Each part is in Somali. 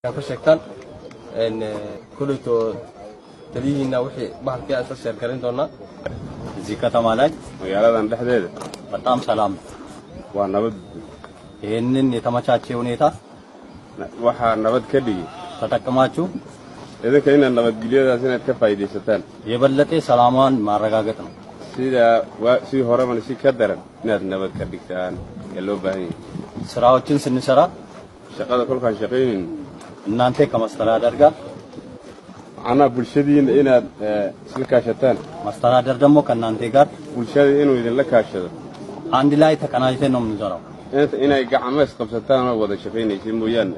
كشكتان إن كلتو تليهنا وحي بعض كأس الشر كرين دونا زكاة مالك ويا لذا نحدد بتام سلام ونبض إنني تماشى ونيتا وح نبض كدي تتكلماتشو إذا كنا نبض جليا ذاتنا كفايدة ستان يبلتي سلامان مارغاغتنا سيدا وسي هرمان سي كدرن نبض كدي كان يلو باهي سراوتشن سنسرا شقة كل كان شقين نانتي كمستلا درجة أنا بلشدين إنا سلكاشتان مستلا درجة مو كنانتي كار بلشدين إنه إذا لكاشة عندي لا يتكناجتين نوم نزارو أنت إنا يقعمس قبستان وده شقين يسمويان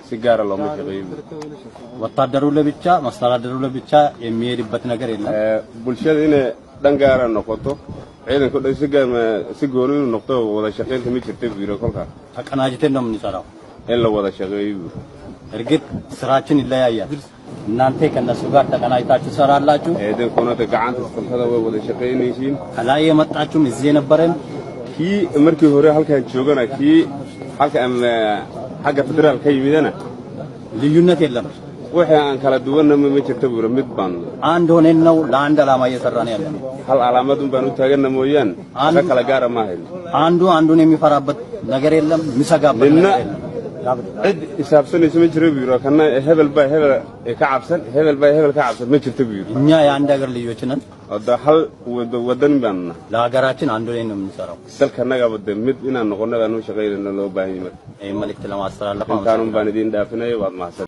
سيجارة لو مش شقين وتدروا له بيتشا مستلا دروا له بيتشا يميري بتناجر إلا بلشدين دنجارة نقطة عيدا كل سيجورين نقطة وده شقين تمشي ترتيب بيرو كلها تكناجتين نوم نزارو إلا وده شقين ergit sirachin illayya nante kana sugar takanaytachu sarallachu eeden koonada gacanta isqaltada way wada shaqeynaysiin halay matachu mizena baren ki markii hore halkan joogana ki halka ama xagga federal ka yimidana liyunat yelam waxa aan kala duwanna ma jirto buura mid baan aan dooneeno laan dalama yasarana yelam hal calaamad baan u taagana mooyaan waxa kala gaar ma hayn aandu ne mi farabat nagar yelam misagabat cid isaabsan isma jiro biiro kana hebel bay hebel ka cabsan hebel bay hebel ka cabsan ma jirto biiro nya yaan dagar liyochinan wada hal wadan baan la garachin aandu ne misaraw dalkanaga wada mid inaan noqono baan u shaqeynaa loo baahan yahay ay malik tilama asra la qaanun baan idin dhaafinay waad mahadsan